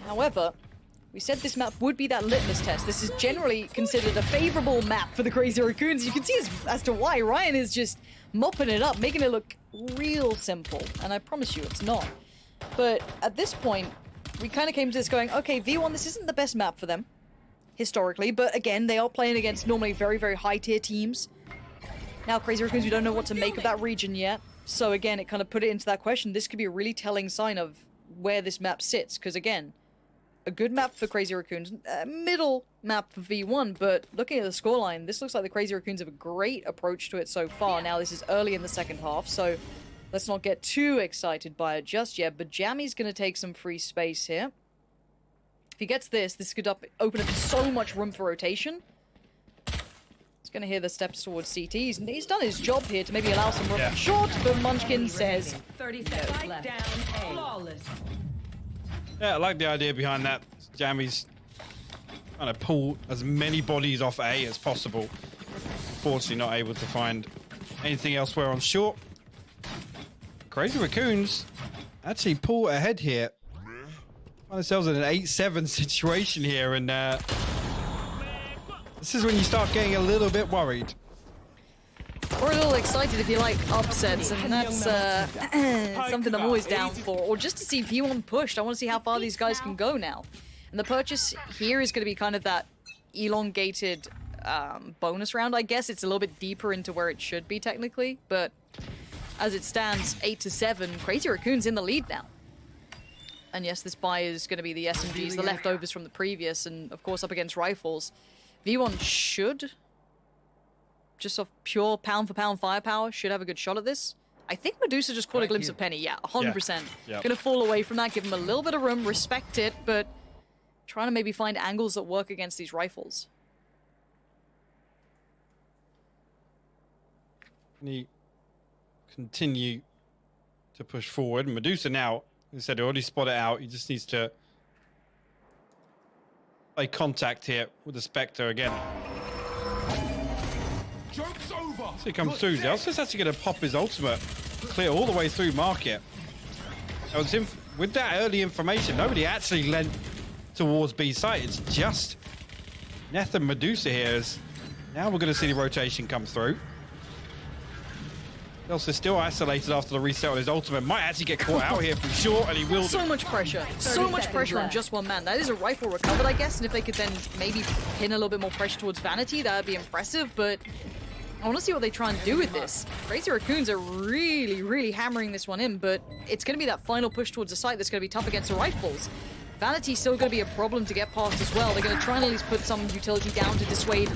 However, we said this map would be that litmus test. This is generally considered a favorable map for the Crazy Raccoons. You can see as to why Ryan is just mopping it up, making it look real simple. And I promise you, it's not. But at this point, we kind of came to this going, okay, V1, this isn't the best map for them, historically, but again, they are playing against normally very, very high-tier teams. Now, Crazy Raccoons, we don't know what to make of that region yet, so again, it kind of put it into that question. This could be a really telling sign of where this map sits, because again, a good map for Crazy Raccoons, a middle map for V1, but looking at the scoreline, this looks like the Crazy Raccoons have a great approach to it so far. Now, this is early in the second half, so let's not get too excited by it just yet, but Jammy's going to take some free space here. If he gets this, this could open up so much room for rotation. He's going to hear the steps towards CT. He's done his job here to maybe allow some room on short, but Munchkin says 30 seconds left. Down, flawless. Yeah, I like the idea behind that. Jammy's trying to pull as many bodies off A as possible. Unfortunately, not able to find anything elsewhere on short. Crazy Raccoons actually pull ahead here. Find themselves in an 8-7 situation here, and this is when you start getting a little bit worried. Or a little excited if you like upsets, and that's something I'm always down for. Or just to see V1 pushed. I want to see how far these guys can go now. And the purchase here is going to be kind of that elongated bonus round, I guess. It's a little bit deeper into where it should be technically, but as it stands, 8-7, Crazy Raccoon's in the lead now. And yes, this buy is going to be the SMGs, the leftovers from the previous, and of course up against rifles. V1 should, just off pure pound-for-pound firepower, should have a good shot at this. I think Medusa just caught a glimpse of Penny. Yeah, 100%. Yeah. Gonna fall away from that, give him a little bit of room, respect it, but trying to maybe find angles that work against these rifles. He continue to push forward. Medusa now, as I said, already spotted out. He just needs to play contact here with the Spectre again. Joke's over. So he comes through. Zelsis actually going to pop his ultimate, clear all the way through market. That was with that early information, nobody actually lent towards B site. It's just Neth and Medusa here. Now we're going to see the rotation come through. Zelsis still isolated after the reset on his ultimate. Might actually get caught out here from short, and he will. So much pressure. So much pressure on just one man. That is a rifle recovered, I guess, and if they could then maybe pin a little bit more pressure towards Vanity, that would be impressive, but I want to see what they try and do with this. Crazy Raccoons are really, really hammering this one in, but it's going to be that final push towards the site that's going to be tough against the rifles. Vanity's still going to be a problem to get past as well. They're going to try and at least put some utility down to dissuade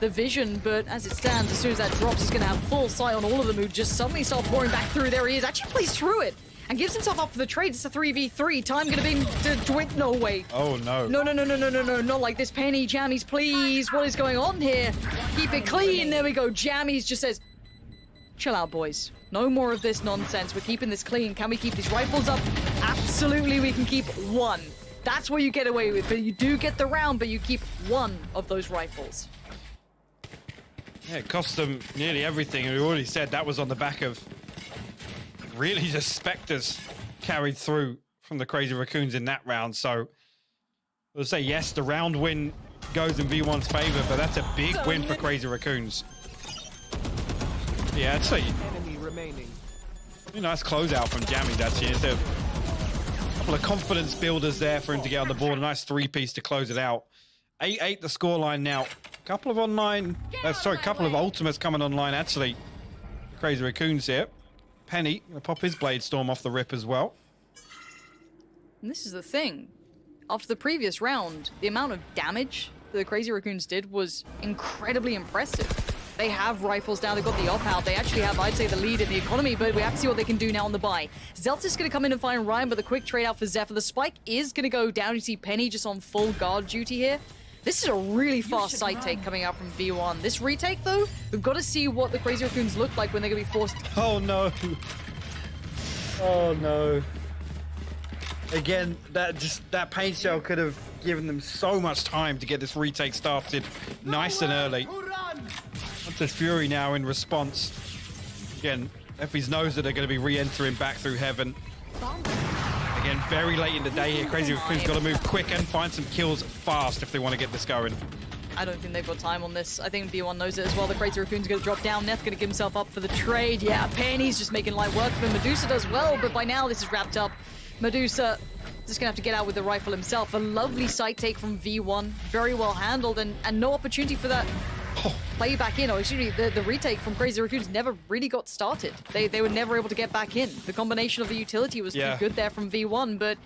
the vision, but as it stands, as soon as that drops, he's going to have full sight on all of them who just suddenly start pouring back through. There he is, actually plays through it and gives himself up for the trade. It's a 3v3. Time going to be... No way. Oh, no. No, not like this. Penny, Jammies, please. What is going on here? Keep it clean. There we go. Jammies just says, chill out, boys. No more of this nonsense. We're keeping this clean. Can we keep these rifles up? Absolutely, we can keep one. That's what you get away with. But you do get the round, but you keep one of those rifles. Yeah, it cost them nearly everything. And we already said that was on the back of really just Spectres carried through from the Crazy Raccoons in that round. So we'll say yes, the round win goes in V1's favor, but that's a big win for Crazy Raccoons. Yeah, actually, Enemy remaining. a nice closeout from Jammies, actually. It's a couple of confidence builders there for him to get on the board. A nice three-piece to close it out. 8-8 the scoreline now. Couple of online, couple of ultimates coming online, actually. The Crazy Raccoons here. Penny gonna pop his Blade Storm off the rip as well. And this is the thing. After the previous round, the amount of damage that the Crazy Raccoons did was incredibly impressive. They have rifles now, they've got the op-out, they actually have, I'd say, the lead in the economy, but we have to see what they can do now on the buy. Zeltz is going to come in and find Ryan with a quick trade out for Zephyr. The spike is going to go down. You see Penny just on full guard duty here. This is a really fast side take coming out from V1. This retake, though, we've got to see what the Crazy Raccoons look like when they're going to be forced. Oh, no. Oh, no. Again, that paint shell could have given them so much time to get this retake started nice and early. Hunter's Fury now in response. Again, Effie's knows that they're going to be re-entering back through heaven. Again, very late in the day here. Crazy Raccoon's got to move quick and find some kills fast if they want to get this going. I don't think they've got time on this. I think V1 knows it as well. The Crazy Raccoon's going to drop down. Neth going to give himself up for the trade. Yeah, Penny's just making light work for him. Medusa does well, but by now this is wrapped up. Medusa just going to have to get out with the rifle himself. A lovely sight take from V1. Very well handled and no opportunity for that play back in. Or excuse me, the retake from Crazy Raccoons never really got started. They were never able to get back in. The combination of the utility was pretty good there from V1, but...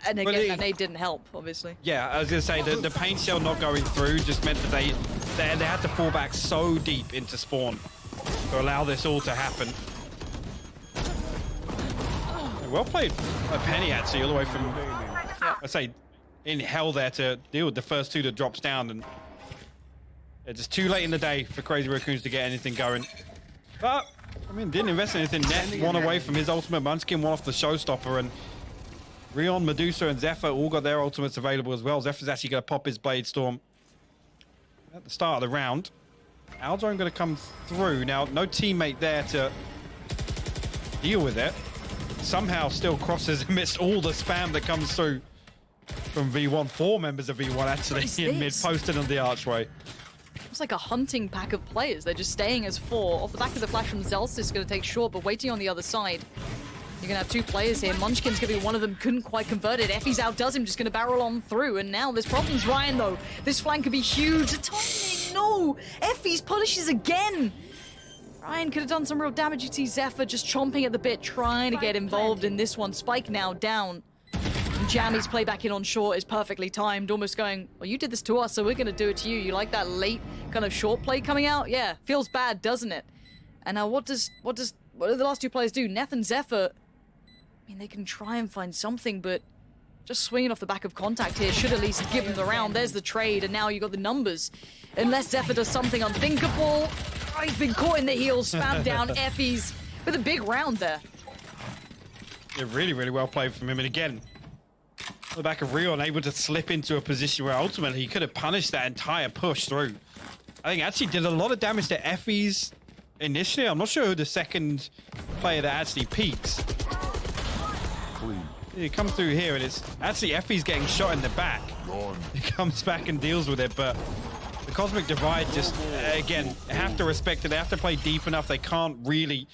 And again, that nade didn't help, obviously. Yeah, I was going to say, the paint shell not going through just meant that they had to fall back so deep into spawn to allow this all to happen. Well played by Penny, actually, all the way from, I'd say, in hell there to deal with the first two that drops down. And it's just too late in the day for Crazy Raccoons to get anything going. But, I mean, didn't invest in anything. Neth one away from his ultimate. Munchkin one off the showstopper. And Rion, Medusa, and Zephyr all got their ultimates available as well. Zephyr's actually going to pop his Blade Storm at the start of the round. Aldrone going to come through. Now, no teammate there to deal with it. Somehow still crosses amidst all the spam that comes through from V1. 4 members of V1 actually in mid, posted on the archway. It's like a hunting pack of players. They're just staying as 4. Off the back of the flash from Zeltz is going to take short, but waiting on the other side. You're going to have 2 players here. Munchkin's going to be one of them. Couldn't quite convert it. Effie's outdoes him, just going to barrel on through. And now there's problems. Ryan, though. This flank could be huge. The timing, no! Effie's punishes again. Ryan could have done some real damage. You see Zephyr just chomping at the bit, trying to get involved in this one. Spike now down. And Jammy's play back in on short is perfectly timed, almost going, well, you did this to us, so we're going to do it to you. You like that late kind of short play coming out? Yeah, feels bad, doesn't it? And now what do the last 2 players do? Neth and Zephyr, I mean, they can try and find something, but just swinging off the back of contact here should at least give them the round. There's the trade, and now you got the numbers. Unless Zephyr does something unthinkable. Oh, he's been caught in the heels, spammed down. Effie's with a big round there. Yeah, really, really well played from him. And again, on the back of Rion, able to slip into a position where ultimately he could have punished that entire push through. I think actually did a lot of damage to Effie's initially. I'm not sure who the second player that actually peaks. You come through here and it's actually Effie's getting shot in the back. He comes back and deals with it, but the Cosmic Divide just, again, have to respect it. They have to play deep enough. They can't really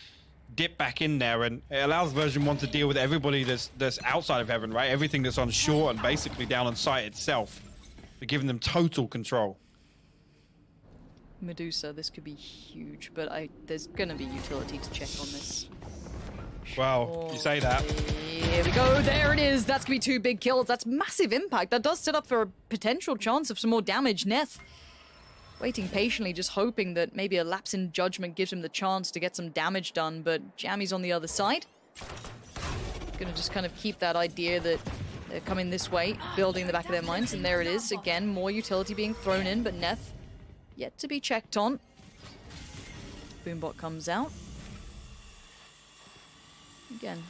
dip back in there, and it allows version 1 to deal with everybody that's outside of heaven, right? Everything that's on shore and basically down on site itself. They're giving them total control. Medusa, this could be huge, but there's gonna be utility to check on this. Wow, you say that. Here we go, there it is. That's gonna be 2 big kills. That's massive impact. That does set up for a potential chance of some more damage. Neth waiting patiently, just hoping that maybe a lapse in judgment gives him the chance to get some damage done, but Jammy's on the other side. Gonna just kind of keep that idea that they're coming this way, building in the back of their minds, and there it is. Again, more utility being thrown in, but Neth yet to be checked on. Boombot comes out. Again,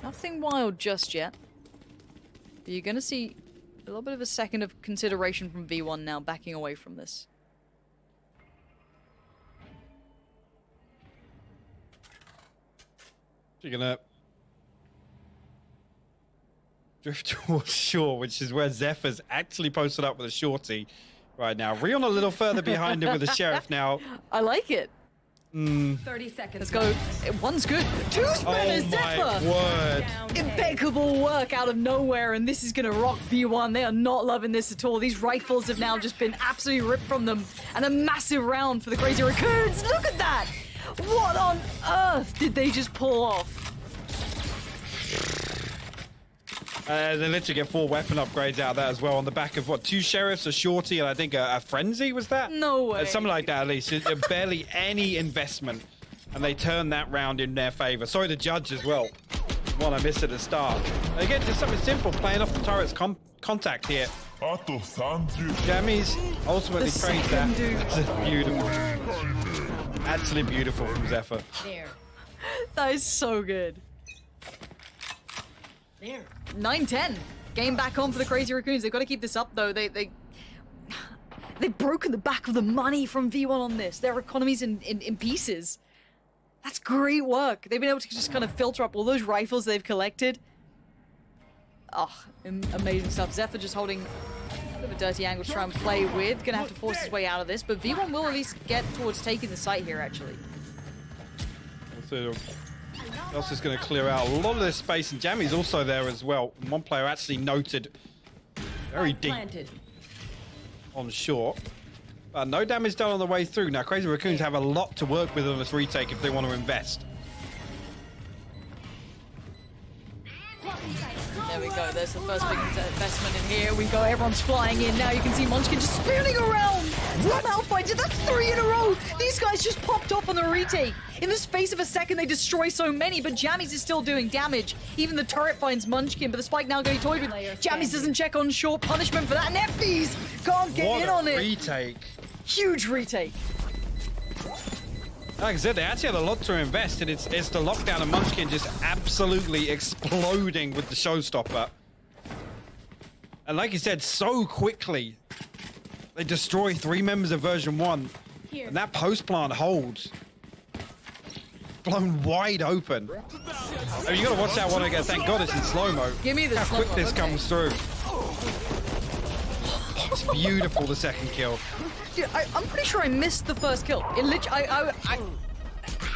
nothing wild just yet. You're going to see a little bit of a second of consideration from V1 now, backing away from this. You're gonna drift towards shore, which is where Zephyr's actually posted up with a shorty right now. Rion a little further behind him with the Sheriff now. I like it. 30 seconds. Let's go. One's good. Two spinners, Oh Zephyr! my word. Impeccable work out of nowhere, and this is going to rock V1. They are not loving this at all. These rifles have now just been absolutely ripped from them. And a massive round for the Crazy Raccoons. Look at that! What on earth did they just pull off? They literally get 4 weapon upgrades out of that as well on the back of, what, 2 Sheriffs, a Shorty, and I think a Frenzy, was that? No way. Something like that, at least. Barely any investment, and they turn that round in their favor. Sorry to Judge as well. One I missed at the start. Again, just something simple, playing off the turret's contact here. Jammies ultimately The trades second that. dude. It's beautiful. Absolutely beautiful from Zephyr. There. That is so good. There. 9-10. Game back on for the Crazy Raccoons. They've got to keep this up, though. They've broken the back of the money from V1 on this. Their economy's in pieces. That's great work. They've been able to just kind of filter up all those rifles they've collected. Oh, amazing stuff. Zephyr just holding a bit of a dirty angle to try and play with. Gonna have to force his way out of this, but V1 will at least get towards taking the site here, actually. So, else is going to clear out a lot of this space, and Jammy's also there as well. One player actually noted very deep on short. No damage done on the way through. Now, Crazy Raccoons have a lot to work with on this retake if they want to invest. There we go. There's the first big investment in here. We go. Everyone's flying in. Now you can see Munchkin just spinning around. One Malfighter. That's 3 in a row. These guys just popped off on the retake. In the space of a second, they destroy so many, but Jammies is still doing damage. Even the turret finds Munchkin, but the spike now getting toyed with. Jammies doesn't check on short. Punishment for that. And Effie's can't get in on it. Retake. Huge retake. Like I said, they actually had a lot to invest, and it's the lockdown and Munchkin just absolutely exploding with the showstopper. And like you said, so quickly, they destroy 3 members of version 1, and that post plant holds. Blown wide open. I mean, you gotta watch that one again. Thank God it's in slow-mo. Give me the How quick slow-mo, this okay. comes through. It's beautiful, the second kill. Dude, I'm pretty sure I missed the first kill. It literally,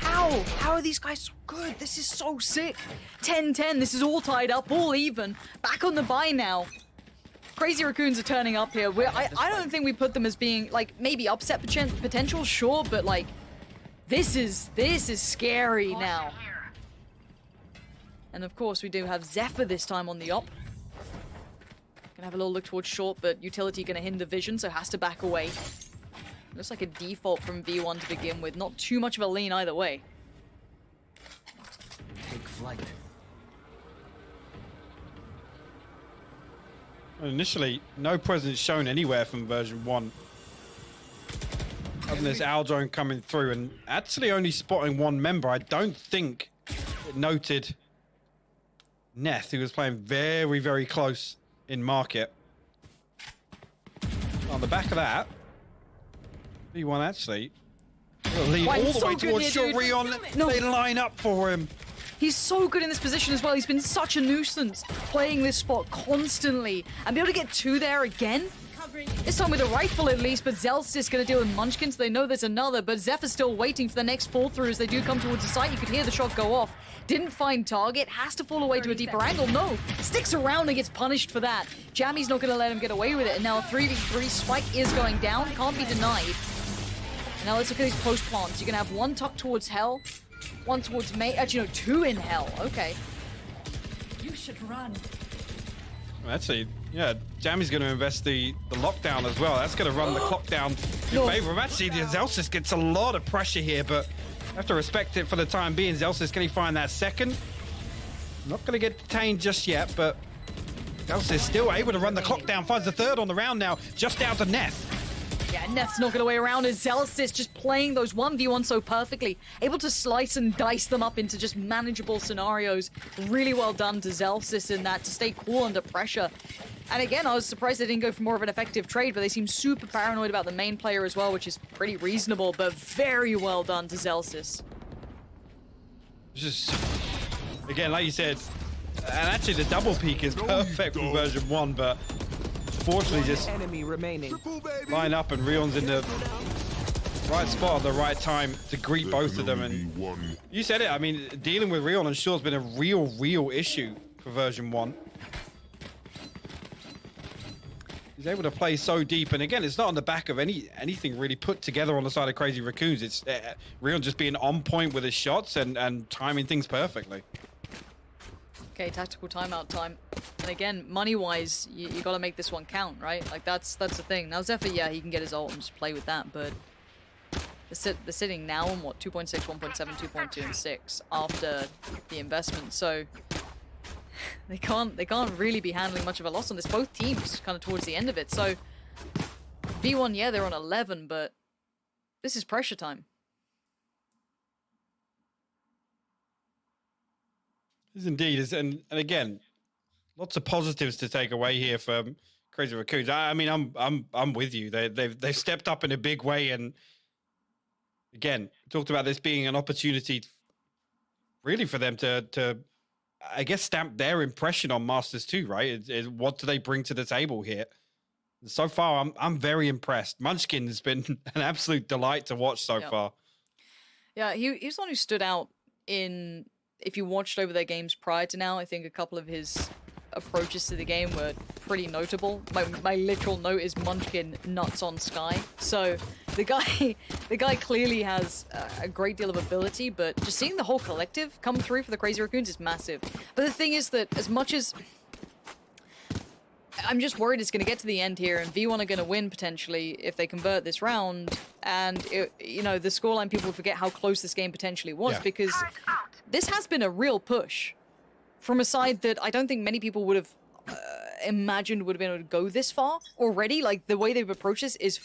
How are these guys so good? This is so sick. 10-10, this is all tied up, all even. Back on the bye now. Crazy Raccoons are turning up here. I don't think we put them as being, like, maybe upset potential, sure, but, like, this is scary now. And, of course, we do have Zephyr this time on the op. Gonna have a little look towards short, but utility gonna hinder vision, so has to back away. Looks like a default from V1 to begin with. Not too much of a lean either way. Take flight. Initially, no presence shown anywhere from version 1. Other than this owl drone coming through, and actually only spotting 1 member. I don't think it noted Neth, who was playing very, very close in market. On the back of that, V1 actually lead all the way towards short. Rion, they line up for him. He's so good in this position as well. He's been such a nuisance playing this spot constantly. And be able to get 2 there again. This time with a rifle at least, but Zel's is going to deal with Munchkin, so they know there's another. But Zephyr's still waiting for the next fall through as they do come towards the site. You could hear the shot go off. Didn't find target, has to fall away to a deeper angle. No, sticks around and gets punished for that. Jammy's not going to let him get away with it. And now a 3v3 spike is going down, can't be denied. And now let's look at these post plants. You're going to have 1 tucked towards hell, 1 towards May. Actually, no, 2 in hell. Okay. You should run. Actually, yeah, Jammy's going to invest the lockdown as well. That's going to run the clock down in favor of. Actually, Zelsis gets a lot of pressure here, but I have to respect it for the time being. Zelsis, can he find that second? Not going to get detained just yet, but Zelsis still able to run the clock down. Finds the 3rd on the round now, just down to Neth. Yeah, Neth's not gonna way around as Zelsys just playing those 1v1 so perfectly. Able to slice and dice them up into just manageable scenarios. Really well done to Zelsys in that, to stay cool under pressure. And again, I was surprised they didn't go for more of an effective trade, but they seem super paranoid about the main player as well, which is pretty reasonable, but very well done to Zelsys. Just, again, like you said, and actually the double peak is perfect from version 1, but fortunately just Enemy remaining. line up and Rion's in the right spot at the right time to greet both of them. And you said it, I mean, dealing with Rion and Shore has been a real issue for version 1. He's able to play so deep, and again, it's not on the back of anything really put together on the side of Crazy Raccoons. It's Rion just being on point with his shots and timing things perfectly. Okay, tactical timeout time. And again, money-wise, you got to make this one count, right? Like, that's the thing. Now, Zephyr, yeah, he can get his ult and just play with that, but they're sitting now on, what, 2.6, 1.7, 2.2, and 6 after the investment, so they can't really be handling much of a loss on this. Both teams kind of towards the end of it, so V1, yeah, they're on 11, but this is pressure time. Yes, indeed, and again, lots of positives to take away here from Crazy Raccoons. I mean, I'm with you. They've stepped up in a big way, and again, talked about this being an opportunity, really, for them to I guess, stamp their impression on Masters 2, right? What do they bring to the table here? So far, I'm very impressed. Munchkin has been an absolute delight to watch so far. Yeah, he's the one who stood out in, if you watched over their games prior to now, I think a couple of his approaches to the game were pretty notable. My literal note is Munchkin nuts on Sky. So the guy clearly has a great deal of ability, but just seeing the whole collective come through for the Crazy Raccoons is massive. But the thing is that as much as I'm just worried it's going to get to the end here, and V1 are going to win potentially if they convert this round, and you know, the scoreline, people forget how close this game potentially was, because this has been a real push from a side that I don't think many people would have imagined would have been able to go this far already. Like, the way they've approached this is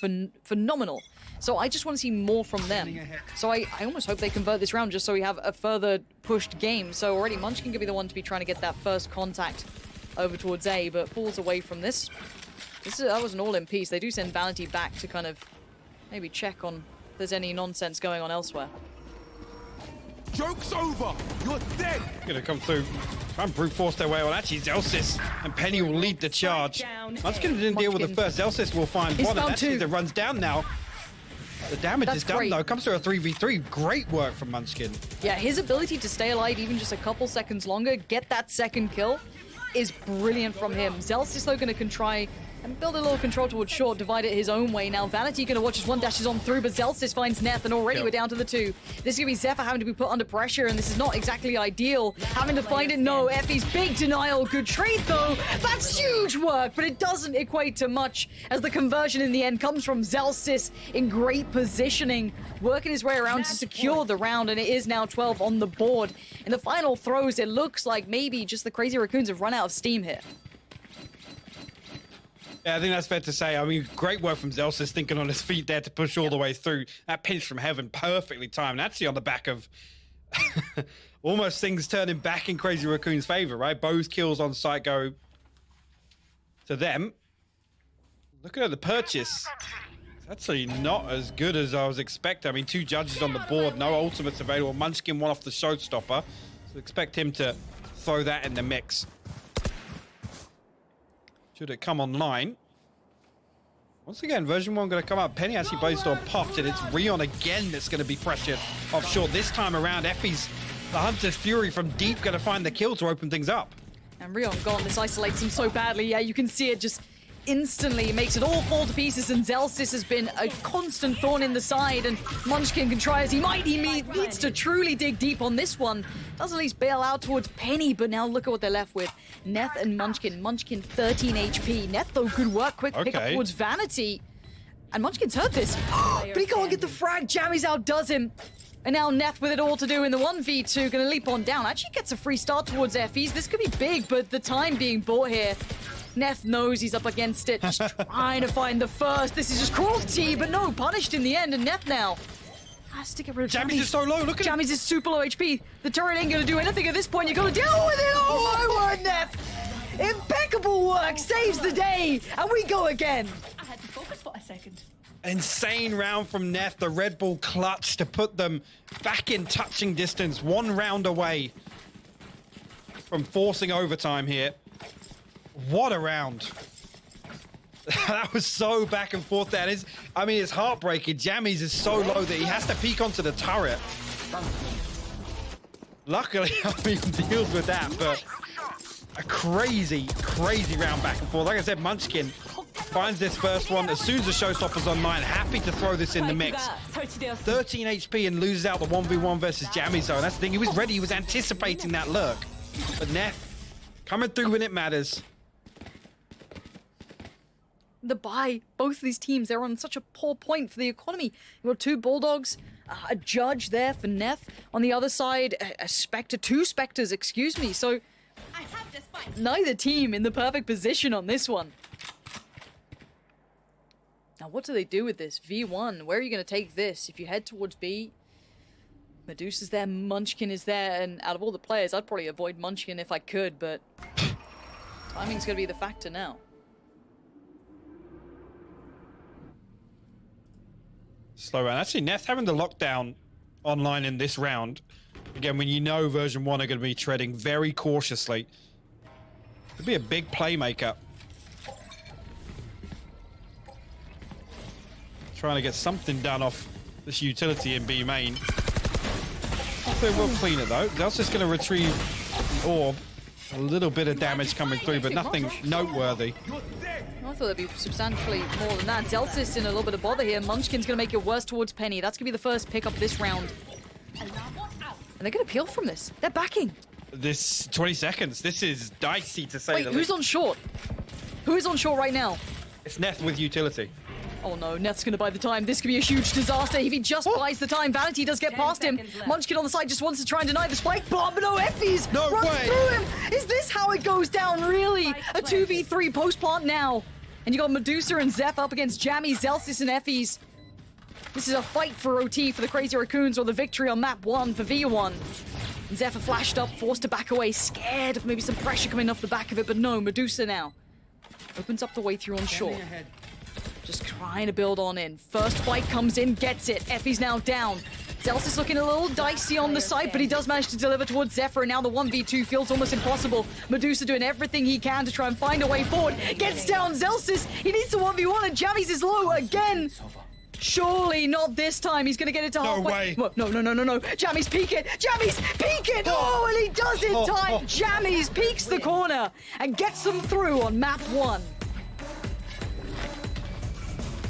phenomenal. So I just want to see more from them. So I almost hope they convert this round just so we have a further pushed game. So already Munchkin could be the one to be trying to get that first contact over towards A, but falls away from this. That was an all-in piece. They do send Vanity back to kind of maybe check on if there's any nonsense going on elsewhere. Joke's over! You're dead! Gonna come through, try and brute force their way on. Actually, Zelsys and Penny will lead the charge. Munchkin didn't deal with the first. Zelsys will find one, and actually that runs down now. The damage is done, though. Comes through a 3v3. Great work from Munchkin. Yeah, his ability to stay alive even just a couple seconds longer, get that second kill, is brilliant from him. Zelsys, though, going to try and build a little control towards Short, divide it his own way. Now, Vanity going to watch as one dashes on through, but Zelsys finds Neth, and already we're down to the 2. This is going to be Zephyr having to be put under pressure, and this is not exactly ideal. Having to find it, no. Effie's big denial. Good trade, though. That's huge work, but it doesn't equate to much, as the conversion in the end comes from Zelsys in great positioning, working his way around to secure the round, and it is now 12 on the board. In the final throws, it looks like maybe just the Crazy Raccoons have run out of steam here. Yeah, I think that's fair to say. I mean, great work from Zelsys, thinking on his feet there to push all the way through. That pinch from heaven, perfectly timed. Actually on the back of almost things turning back in Crazy Raccoon's favor, right? Both kills on site go to them. Looking at the purchase, it's actually not as good as I was expecting. I mean, 2 judges on the board, no ultimates available. Munchkin one off the showstopper, so expect him to throw that in the mix. Should it come online? Once again, version 1 going to come up. Penny actually based on popped, and it's Rion again that's going to be pressured offshore. This time around, Effie's the Hunter's Fury from deep going to find the kill to open things up. And Rion gone. This isolates him so badly. Yeah, you can see it just instantly makes it all fall to pieces, and Zelsys has been a constant thorn in the side, and Munchkin can try as he might. He needs to truly dig deep on this one. Does at least bail out towards Penny, but now look at what they're left with. Neth and Munchkin. Munchkin 13 HP. Neth, though, good work. Quick pick up towards Vanity. And Munchkin's heard this. But he can't get the frag. Jammy's outdoes him. And now Neth with it all to do in the 1v2. Gonna leap on down. Actually gets a free start towards Effies. This could be big, but the time being bought here Neth knows he's up against it, just trying to find the first. This is just cruelty, but no, punished in the end, and Neth now has to get rid of Jammies is so low, look at him. Jammies is super low HP. The turret ain't gonna do anything at this point. You gotta deal with it. Oh my word, Neth! Impeccable work, saves the day, and we go again. I had to focus for a second. Insane round from Neth. The Red Bull clutch to put them back in touching distance, 1 round away from forcing overtime here. What a round. That was so back and forth. That is, I mean, it's heartbreaking. Jammies is so low that he has to peek onto the turret. Luckily, I mean, deals with that, but a crazy, crazy round back and forth. Like I said, Munchkin finds this first one as soon as the showstopper's online. Happy to throw this in the mix. 13 HP and loses out the 1v1 versus Jammies, though. And that's the thing. He was ready. He was anticipating that lurk. But Neth coming through when it matters. The buy, both of these teams, they're on such a poor point for the economy. You've got 2 Bulldogs, a Judge there for Neth. On the other side, a Spectre, 2 Spectres, excuse me. So I have this fight. neither team in the perfect position on this one. Now, what do they do with this? V1, where are you going to take this? If you head towards B, Medusa's there, Munchkin is there, and out of all the players, I'd probably avoid Munchkin if I could, but timing's going to be the factor now. Slow round. Actually, Neth having the lockdown online in this round. Again, when you know version 1 are going to be treading very cautiously. Could be a big playmaker. Trying to get something done off this utility in B main. They will clean it though. They're just going to retrieve the orb. A little bit of damage coming through, but nothing noteworthy. I thought that'd be substantially more than that. Zelsis in a little bit of bother here. Munchkin's going to make it worse towards Penny. That's going to be the first pick up this round. And they're going to peel from this. They're backing. This 20 seconds. This is dicey to say the Wait, who's least. on short? Who is on short right now? It's Neth with utility. Oh no, Neth's gonna buy the time. This could be a huge disaster if he just buys the time. Vanity does get past him. Munchkin on the side just wants to try and deny the spike bomb, but no, Effie's No runs way. through him. Is this how it goes down, really? A 2v3 post plant now. And you got Medusa and Zeph up against Jammy, Zelsis, and Effie's. This is a fight for OT for the Crazy Raccoons or the victory on map 1 for V1. And Zeph flashed up, forced to back away, scared of maybe some pressure coming off the back of it, but no, Medusa now opens up the way through on short. Just trying to build on in. First fight comes in, gets it. Effie's now down. Zelsis looking a little dicey on the side, but he does manage to deliver towards Zephyr, and now the 1v2 feels almost impossible. Medusa doing everything he can to try and find a way forward. Gets down Zelsis. He needs to 1v1, and Jammies is low again. Surely not this time. He's going to get it to halfway. way. No. Jammies peek it. Jammies peek it. Oh, and he does in time. Jammies peeks the corner and gets them through on map 1.